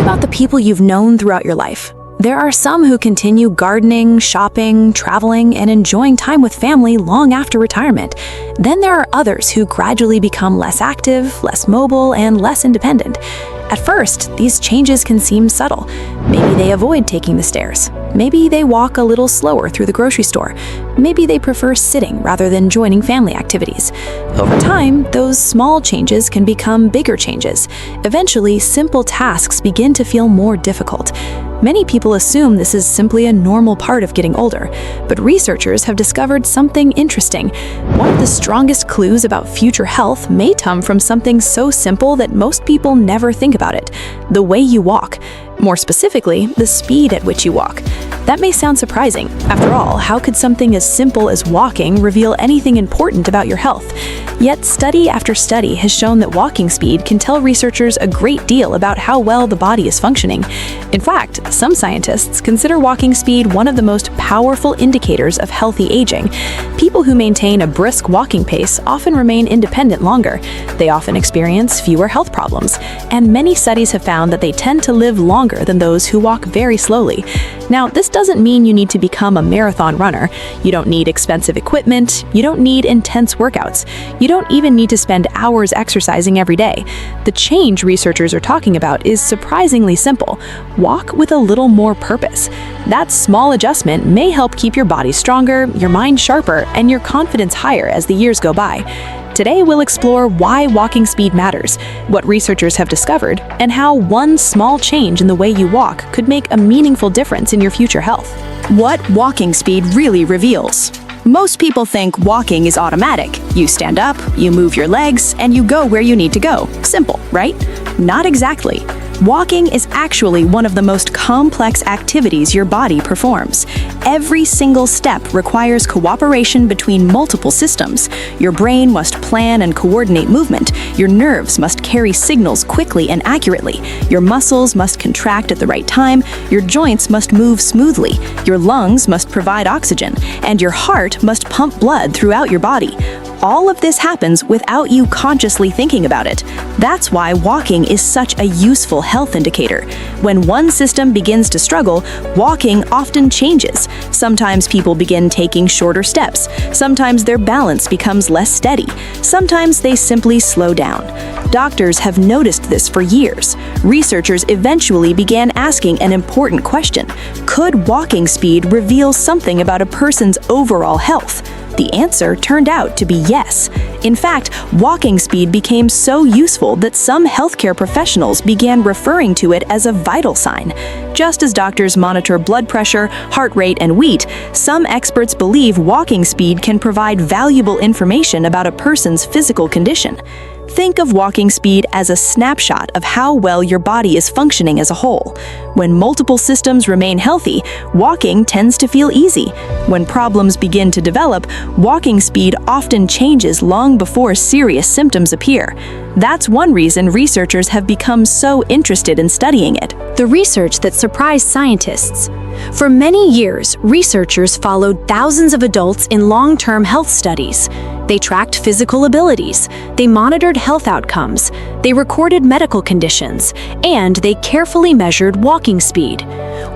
about the people you've known throughout your life? There are some who continue gardening, shopping, traveling, and enjoying time with family long after retirement. Then there are others who gradually become less active, less mobile, and less independent. At first, these changes can seem subtle. Maybe they avoid taking the stairs. Maybe they walk a little slower through the grocery store. Maybe they prefer sitting rather than joining family activities. Over time, those small changes can become bigger changes. Eventually, simple tasks begin to feel more difficult. Many people assume this is simply a normal part of getting older, but researchers have discovered something interesting. One of the strongest clues about future health may come from something so simple that most people never think about it: the way you walk. More specifically, the speed at which you walk. That may sound surprising. After all, how could something as simple as walking reveal anything important about your health? Yet study after study has shown that walking speed can tell researchers a great deal about how well the body is functioning. In fact, some scientists consider walking speed one of the most powerful indicators of healthy aging. People who maintain a brisk walking pace often remain independent longer. They often experience fewer health problems, and many studies have found that they tend to live longer than those who walk very slowly. Now, this doesn't mean you need to become a marathon runner. You don't need expensive equipment. You don't need intense workouts. You don't even need to spend hours exercising every day. The change researchers are talking about is surprisingly simple. Walk with a little more purpose. That small adjustment may help keep your body stronger, your mind sharper, and your confidence higher as the years go by. Today, we'll explore why walking speed matters, what researchers have discovered, and how one small change in the way you walk could make a meaningful difference in your future health. What walking speed really reveals. Most people think walking is automatic. You stand up, you move your legs, and you go where you need to go. Simple, right? Not exactly. Walking is actually one of the most complex activities your body performs. Every single step requires cooperation between multiple systems. Your brain must plan and coordinate movement. Your nerves must carry signals quickly and accurately. Your muscles must contract at the right time. Your joints must move smoothly. Your lungs must provide oxygen. And your heart must pump blood throughout your body. All of this happens without you consciously thinking about it. That's why walking is such a useful health indicator. When one system begins to struggle, walking often changes. Sometimes people begin taking shorter steps. Sometimes their balance becomes less steady. Sometimes they simply slow down. Doctors have noticed this for years. Researchers eventually began asking an important question: could walking speed reveal something about a person's overall health? The answer turned out to be yes. In fact, walking speed became so useful that some healthcare professionals began referring to it as a vital sign. Just as doctors monitor blood pressure, heart rate, and weight, some experts believe walking speed can provide valuable information about a person's physical condition. Think of walking speed as a snapshot of how well your body is functioning as a whole. When multiple systems remain healthy, walking tends to feel easy. When problems begin to develop, walking speed often changes long before serious symptoms appear. That's one reason researchers have become so interested in studying it. The research that surprised scientists. For many years, researchers followed thousands of adults in long-term health studies. They tracked physical abilities, they monitored health outcomes, they recorded medical conditions, and they carefully measured walking speed.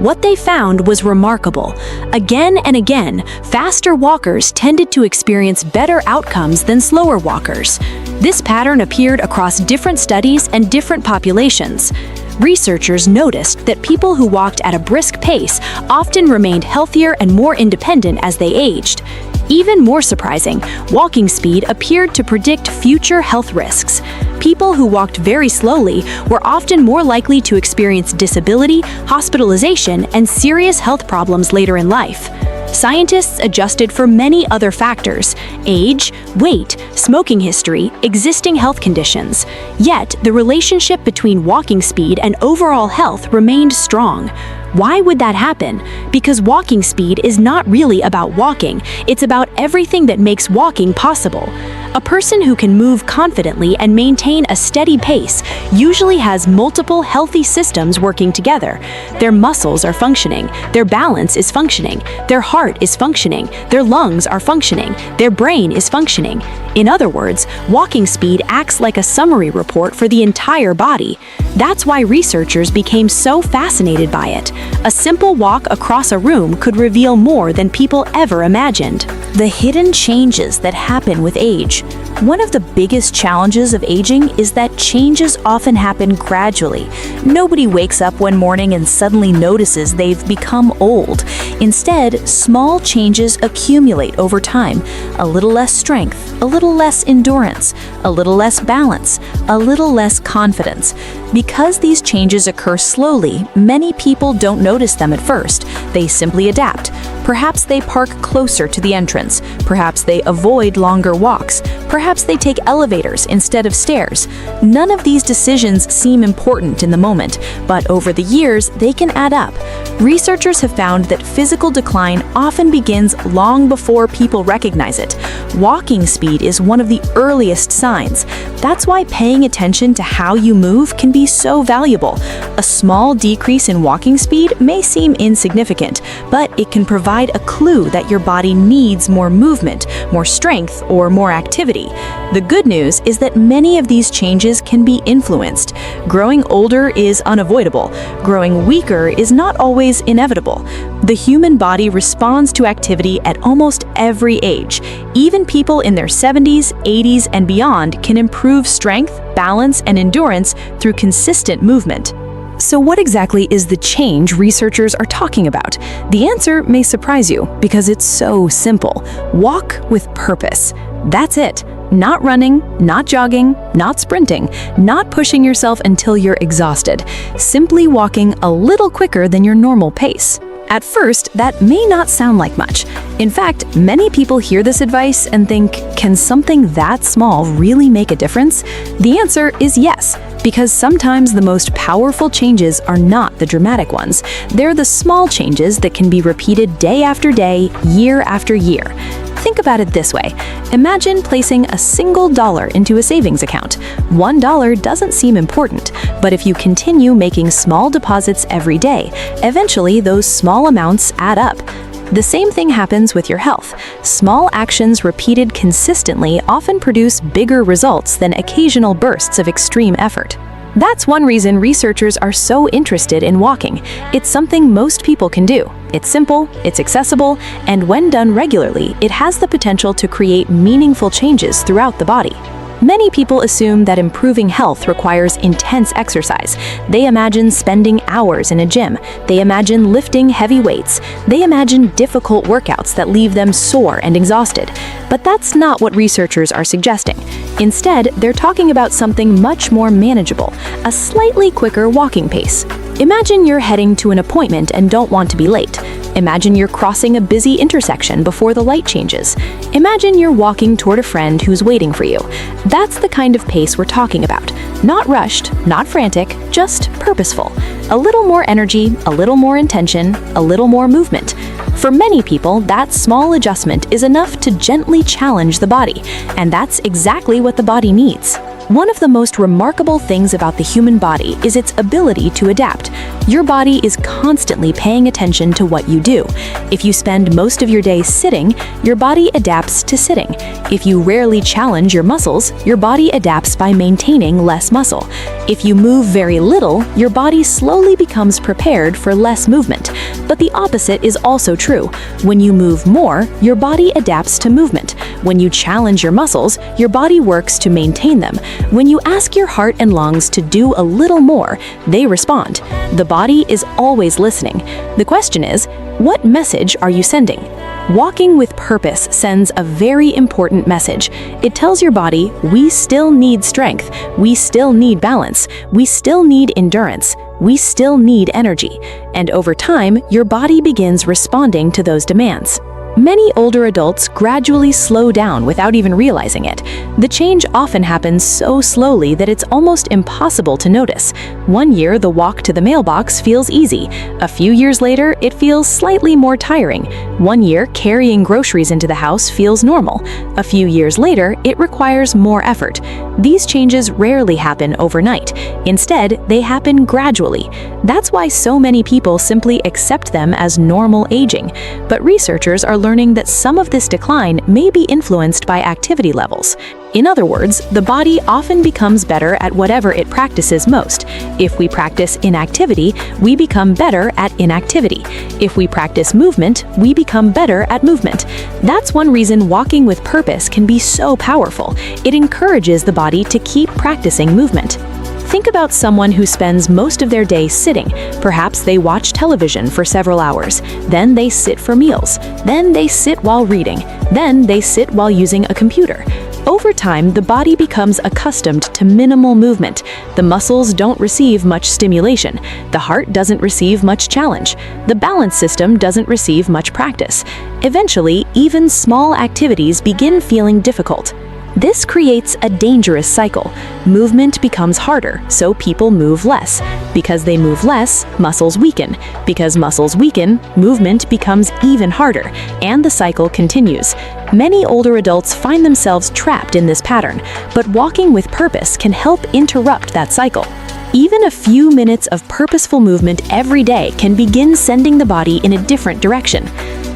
What they found was remarkable. Again and again, faster walkers tended to experience better outcomes than slower walkers. This pattern appeared across different studies and different populations. Researchers noticed that people who walked at a brisk pace often remained healthier and more independent as they aged. Even more surprising, walking speed appeared to predict future health risks. People who walked very slowly were often more likely to experience disability, hospitalization, and serious health problems later in life. Scientists adjusted for many other factors: age, weight, smoking history, existing health conditions. Yet, the relationship between walking speed and overall health remained strong. Why would that happen? Because walking speed is not really about walking, it's about everything that makes walking possible. A person who can move confidently and maintain a steady pace usually has multiple healthy systems working together. Their muscles are functioning, their balance is functioning, their heart is functioning, their lungs are functioning, their brain is functioning. In other words, walking speed acts like a summary report for the entire body. That's why researchers became so fascinated by it. A simple walk across a room could reveal more than people ever imagined. The hidden changes that happen with age. One of the biggest challenges of aging is that changes often happen gradually. Nobody wakes up one morning and suddenly notices they've become old. Instead, small changes accumulate over time. A little less strength, a little less endurance, a little less balance, a little less confidence. Because these changes occur slowly, many people don't notice them at first. They simply adapt. Perhaps they park closer to the entrance. Perhaps they avoid longer walks. Perhaps they take elevators instead of stairs. None of these decisions seem important in the moment, but over the years, they can add up. Researchers have found that physical decline often begins long before people recognize it. Walking speed is one of the earliest signs. That's why paying attention to how you move can be so valuable. A small decrease in walking speed may seem insignificant, but it can provide a clue that your body needs more movement, more strength, or more activity. The good news is that many of these changes can be influenced. Growing older is unavoidable. Growing weaker is not always inevitable. The human body responds to activity at almost every age. Even people in their 70s, 80s, and beyond can improve strength, balance, and endurance through consistent movement. So what exactly is the change researchers are talking about? The answer may surprise you because it's so simple. Walk with purpose. That's it. Not running, not jogging, not sprinting, not pushing yourself until you're exhausted. Simply walking a little quicker than your normal pace. At first, that may not sound like much. In fact, many people hear this advice and think, can something that small really make a difference? The answer is yes, because sometimes the most powerful changes are not the dramatic ones. They're the small changes that can be repeated day after day, year after year. Think about it this way. Imagine placing a single dollar into a savings account. $1 doesn't seem important, but if you continue making small deposits every day, eventually those small amounts add up. The same thing happens with your health. Small actions repeated consistently often produce bigger results than occasional bursts of extreme effort. That's one reason researchers are so interested in walking. It's something most people can do. It's simple, it's accessible, and when done regularly, it has the potential to create meaningful changes throughout the body. Many people assume that improving health requires intense exercise. They imagine spending hours in a gym. They imagine lifting heavy weights. They imagine difficult workouts that leave them sore and exhausted. But that's not what researchers are suggesting. Instead, they're talking about something much more manageable, a slightly quicker walking pace. Imagine you're heading to an appointment and don't want to be late. Imagine you're crossing a busy intersection before the light changes. Imagine you're walking toward a friend who's waiting for you. That's the kind of pace we're talking about. Not rushed, not frantic, just purposeful. A little more energy, a little more intention, a little more movement. For many people, that small adjustment is enough to gently challenge the body, and that's exactly what the body needs. One of the most remarkable things about the human body is its ability to adapt. Your body is constantly paying attention to what you do. If you spend most of your day sitting, your body adapts to sitting. If you rarely challenge your muscles, your body adapts by maintaining less muscle. If you move very little, your body slowly becomes prepared for less movement. But the opposite is also true. When you move more, your body adapts to movement. When you challenge your muscles, your body works to maintain them. When you ask your heart and lungs to do a little more, they respond. The body is always listening. The question is, what message are you sending? Walking with purpose sends a very important message. It tells your body, we still need strength, we still need balance, we still need endurance, we still need energy. And over time, your body begins responding to those demands. Many older adults gradually slow down without even realizing it. The change often happens so slowly that it's almost impossible to notice. One year, the walk to the mailbox feels easy. A few years later, it feels slightly more tiring. One year, carrying groceries into the house feels normal. A few years later, it requires more effort. These changes rarely happen overnight. Instead, they happen gradually. That's why so many people simply accept them as normal aging. But researchers are learning learning that some of this decline may be influenced by activity levels. In other words, the body often becomes better at whatever it practices most. If we practice inactivity, we become better at inactivity. If we practice movement, we become better at movement. That's one reason walking with purpose can be so powerful. It encourages the body to keep practicing movement. Think about someone who spends most of their day sitting. Perhaps they watch television for several hours. Then they sit for meals. Then they sit while reading. Then they sit while using a computer. Over time, the body becomes accustomed to minimal movement. The muscles don't receive much stimulation. The heart doesn't receive much challenge. The balance system doesn't receive much practice. Eventually, even small activities begin feeling difficult. This creates a dangerous cycle. Movement becomes harder, so people move less. Because they move less, muscles weaken. Because muscles weaken, movement becomes even harder, and the cycle continues. Many older adults find themselves trapped in this pattern, but walking with purpose can help interrupt that cycle. Even a few minutes of purposeful movement every day can begin sending the body in a different direction.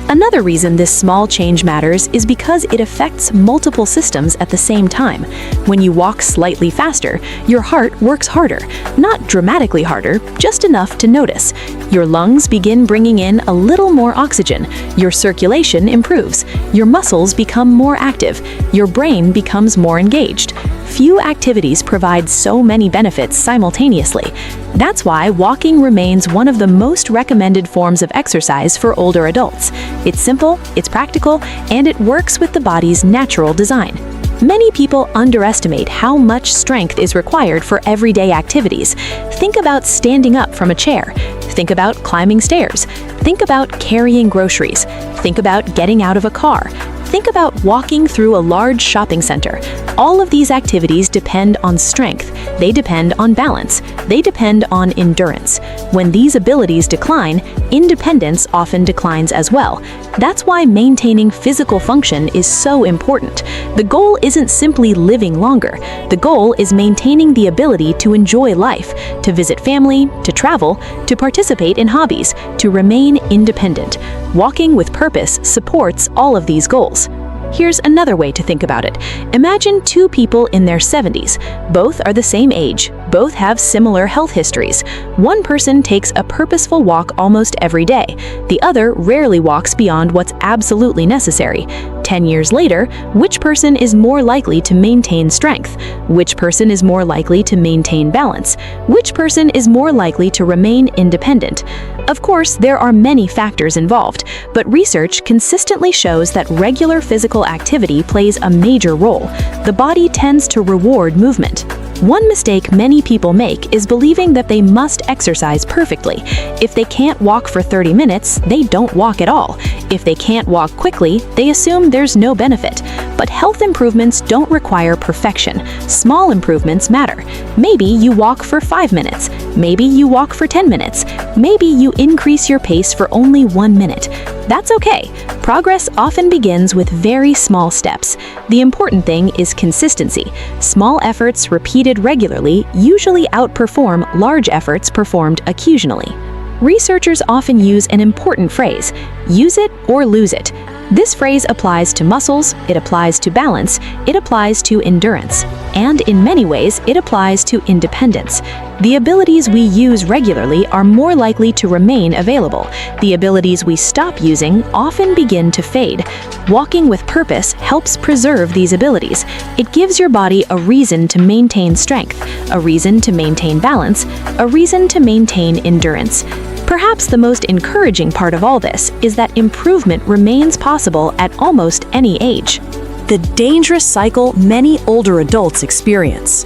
Another reason this small change matters is because it affects multiple systems at the same time. When you walk slightly faster, your heart works harder, not dramatically harder, just enough to notice. Your lungs begin bringing in a little more oxygen, your circulation improves, your muscles become more active, your brain becomes more engaged. Few activities provide so many benefits simultaneously. That's why walking remains one of the most recommended forms of exercise for older adults. It's simple, it's practical, and it works with the body's natural design. Many people underestimate how much strength is required for everyday activities. Think about standing up from a chair. Think about climbing stairs. Think about carrying groceries. Think about getting out of a car. Think about walking through a large shopping center. All of these activities depend on strength. They depend on balance. They depend on endurance. When these abilities decline, independence often declines as well. That's why maintaining physical function is so important. The goal isn't simply living longer. The goal is maintaining the ability to enjoy life, to visit family, to travel, to participate in hobbies, to remain independent. Walking with purpose supports all of these goals. Here's another way to think about it. Imagine two people in their 70s. Both are the same age. Both have similar health histories. One person takes a purposeful walk almost every day. The other rarely walks beyond what's absolutely necessary. 10 years later, which person is more likely to maintain strength? Which person is more likely to maintain balance? Which person is more likely to remain independent? Of course, there are many factors involved, but research consistently shows that regular physical activity plays a major role. The body tends to reward movement. One mistake many people make is believing that they must exercise perfectly. If they can't walk for 30 minutes, they don't walk at all. If they can't walk quickly, they assume there's no benefit. But health improvements don't require perfection. Small improvements matter. Maybe you walk for 5 minutes. Maybe you walk for 10 minutes. Maybe you increase your pace for only 1 minute. That's okay. Progress often begins with very small steps. The important thing is consistency. Small efforts repeated regularly usually outperform large efforts performed occasionally. Researchers often use an important phrase, use it or lose it. This phrase applies to muscles, it applies to balance, it applies to endurance, and in many ways, it applies to independence. The abilities we use regularly are more likely to remain available. The abilities we stop using often begin to fade. Walking with purpose helps preserve these abilities. It gives your body a reason to maintain strength, a reason to maintain balance, a reason to maintain endurance. Perhaps the most encouraging part of all this is that improvement remains possible at almost any age. The dangerous cycle many older adults experience.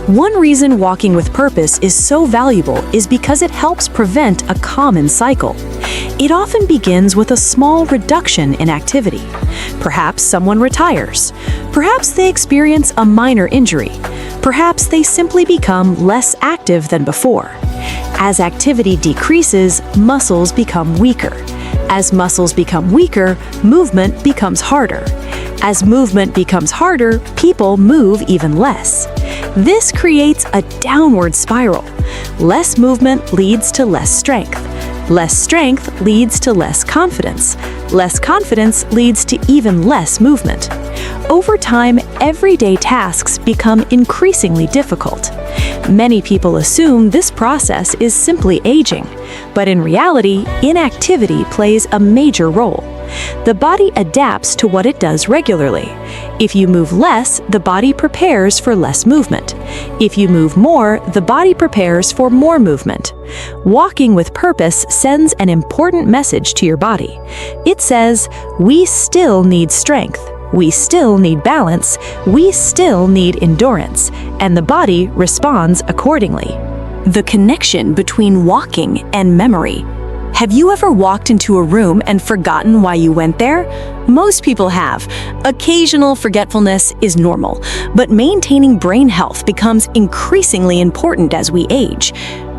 One reason walking with purpose is so valuable is because it helps prevent a common cycle. It often begins with a small reduction in activity. Perhaps someone retires. Perhaps they experience a minor injury. Perhaps they simply become less active than before. As activity decreases, muscles become weaker. As muscles become weaker, movement becomes harder. As movement becomes harder, people move even less. This creates a downward spiral. Less movement leads to less strength. Less strength leads to less confidence. Less confidence leads to even less movement. Over time, everyday tasks become increasingly difficult. Many people assume this process is simply aging, but in reality, inactivity plays a major role. The body adapts to what it does regularly. If you move less, the body prepares for less movement. If you move more, the body prepares for more movement. Walking with purpose sends an important message to your body. It says, we still need strength. We still need balance. We still need endurance. And the body responds accordingly. The connection between walking and memory. Have you ever walked into a room and forgotten why you went there? Most people have. Occasional forgetfulness is normal, but maintaining brain health becomes increasingly important as we age.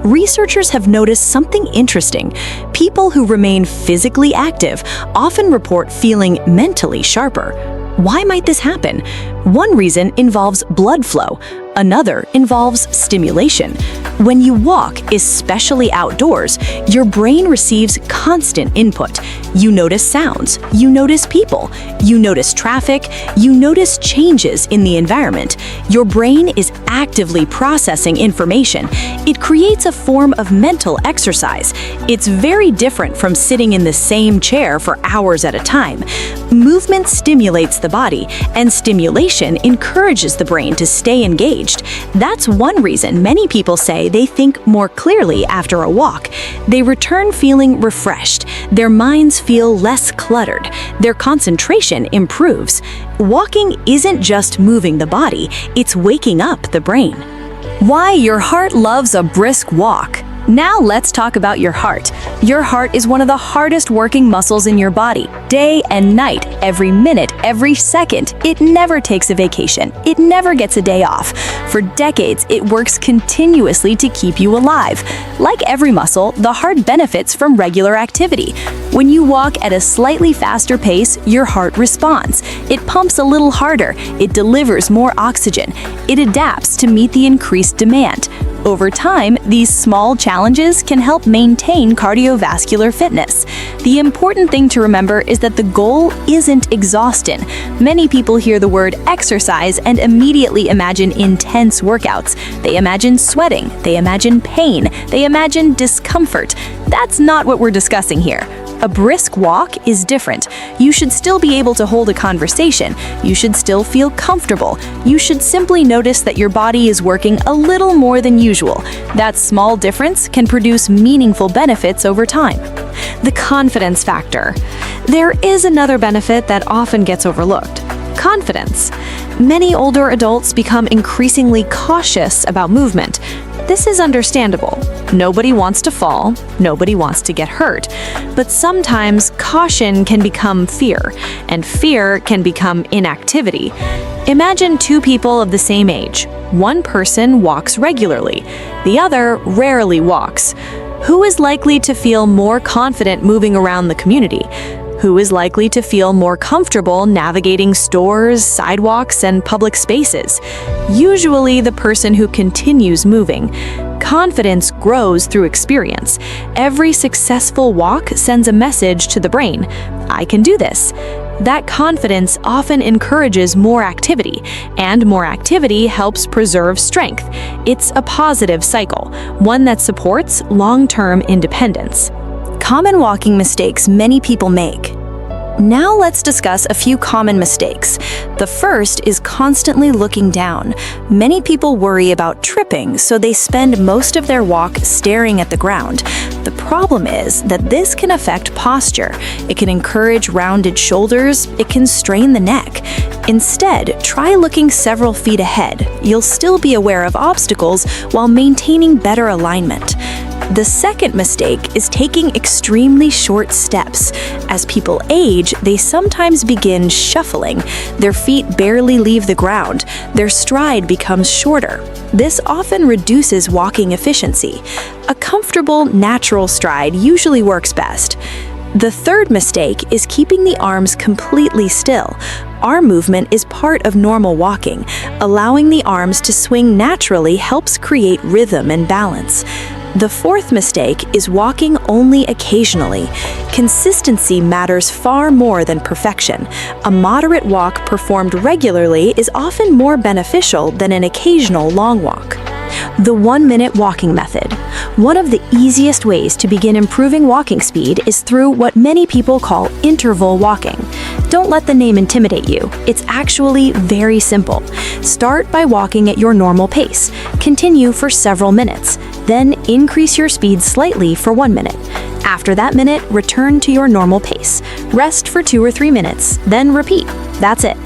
Researchers have noticed something interesting. People who remain physically active often report feeling mentally sharper. Why might this happen? One reason involves blood flow. Another involves stimulation. When you walk, especially outdoors, your brain receives constant input. You notice sounds, you notice people, you notice traffic, you notice changes in the environment. Your brain is actively processing information. It creates a form of mental exercise. It's very different from sitting in the same chair for hours at a time. Movement stimulates the body, and stimulation encourages the brain to stay engaged. That's one reason many people say they think more clearly after a walk. They return feeling refreshed. Their minds feel less cluttered. Their concentration improves. Walking isn't just moving the body, it's waking up the brain. Why your heart loves a brisk walk. Now let's talk about your heart. Your heart is one of the hardest working muscles in your body. Day and night, every minute, every second, it never takes a vacation. It never gets a day off. For decades, it works continuously to keep you alive. Like every muscle, the heart benefits from regular activity. When you walk at a slightly faster pace, your heart responds. It pumps a little harder. It delivers more oxygen. It adapts to meet the increased demand. Over time, these small challenges can help maintain cardiovascular fitness. The important thing to remember is that the goal isn't exhaustion. Many people hear the word exercise and immediately imagine intense workouts. They imagine sweating, they imagine pain, they imagine discomfort. That's not what we're discussing here. A brisk walk is different. You should still be able to hold a conversation. You should still feel comfortable. You should simply notice that your body is working a little more than usual. That small difference can produce meaningful benefits over time. The confidence factor. There is another benefit that often gets overlooked. Confidence. Many older adults become increasingly cautious about movement. This is understandable. Nobody wants to fall, nobody wants to get hurt. But sometimes caution can become fear, and fear can become inactivity. Imagine two people of the same age. One person walks regularly, the other rarely walks. Who is likely to feel more confident moving around the community? Who is likely to feel more comfortable navigating stores, sidewalks, and public spaces? Usually the person who continues moving. Confidence grows through experience. Every successful walk sends a message to the brain. I can do this. That confidence often encourages more activity, and more activity helps preserve strength. It's a positive cycle, one that supports long-term independence. Common walking mistakes many people make. Now let's discuss a few common mistakes. The first is constantly looking down. Many people worry about tripping, so they spend most of their walk staring at the ground. The problem is that this can affect posture. It can encourage rounded shoulders. It can strain the neck. Instead, try looking several feet ahead. You'll still be aware of obstacles while maintaining better alignment. The second mistake is taking extremely short steps. As people age, they sometimes begin shuffling. Their feet barely leave the ground. Their stride becomes shorter. This often reduces walking efficiency. A comfortable, natural stride usually works best. The third mistake is keeping the arms completely still. Arm movement is part of normal walking. Allowing the arms to swing naturally helps create rhythm and balance. The fourth mistake is walking only occasionally. Consistency matters far more than perfection. A moderate walk performed regularly is often more beneficial than an occasional long walk. The 1-minute walking method. One of the easiest ways to begin improving walking speed is through what many people call interval walking. Don't let the name intimidate you. It's actually very simple. Start by walking at your normal pace. Continue for several minutes. Then increase your speed slightly for 1 minute. After that minute, return to your normal pace. Rest for 2 or 3 minutes, then repeat. That's it.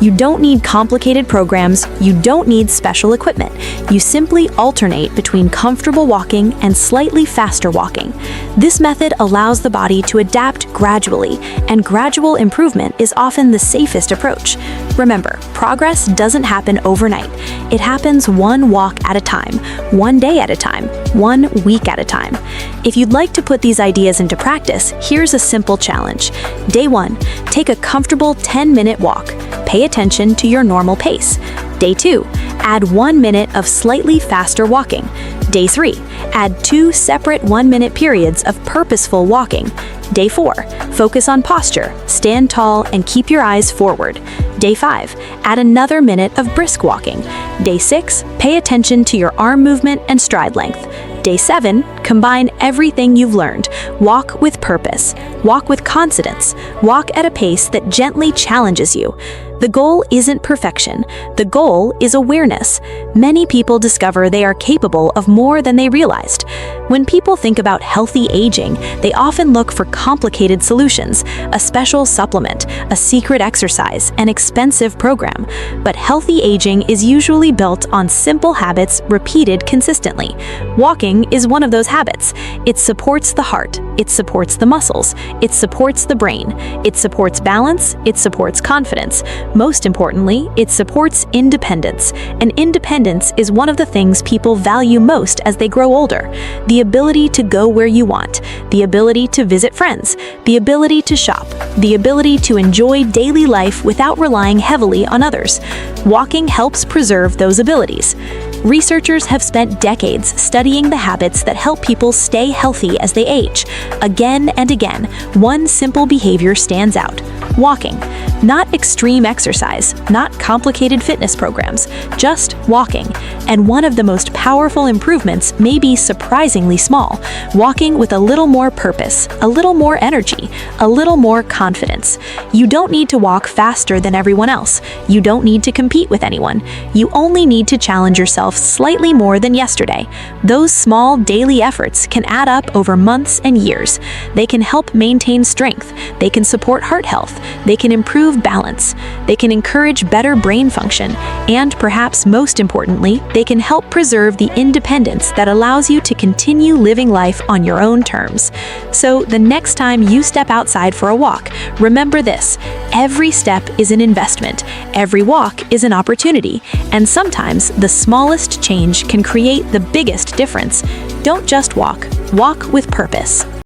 You don't need complicated programs, you don't need special equipment. You simply alternate between comfortable walking and slightly faster walking. This method allows the body to adapt gradually, and gradual improvement is often the safest approach. Remember, progress doesn't happen overnight. It happens one walk at a time, one day at a time, 1 week at a time. If you'd like to put these ideas into practice, here's a simple challenge. Day 1, take a comfortable 10-minute walk. Pay attention to your normal pace. Day 2, add 1 minute of slightly faster walking. Day 3, add 2 separate 1-minute periods of purposeful walking. Day 4, focus on posture, stand tall, and keep your eyes forward. Day 5, add another minute of brisk walking. Day 6, pay attention to your arm movement and stride length. Day 7, combine everything you've learned. Walk with purpose. Walk with confidence. Walk at a pace that gently challenges you. The goal isn't perfection. The goal is awareness. Many people discover they are capable of more than they realized. When people think about healthy aging, they often look for complicated solutions, a special supplement, a secret exercise, an expensive program. But healthy aging is usually built on simple habits repeated consistently. Walking is one of those habits. It supports the heart. It supports the muscles. It supports the brain. It supports balance. It supports confidence. Most importantly, it supports independence. And independence is one of the things people value most as they grow older. The ability to go where you want, the ability to visit friends, the ability to shop, the ability to enjoy daily life without relying heavily on others. Walking helps preserve those abilities. Researchers have spent decades studying the habits that help people stay healthy as they age. Again and again, one simple behavior stands out: walking. Not extreme exercise, not complicated fitness programs, just walking. And one of the most powerful improvements may be surprisingly small: walking with a little more purpose, a little more energy, a little more confidence. You don't need to walk faster than everyone else. You don't need to compete with anyone. You only need to challenge yourself slightly more than yesterday. Those small daily efforts can add up over months and years. They can help maintain strength. They can support heart health. They can improve balance. They can encourage better brain function. And perhaps most importantly, they can help preserve the independence that allows you to continue living life on your own terms. So the next time you step outside for a walk, remember this: every step is an investment. Every walk is an opportunity. And sometimes the smallest change can create the biggest difference. Don't just walk. Walk with purpose.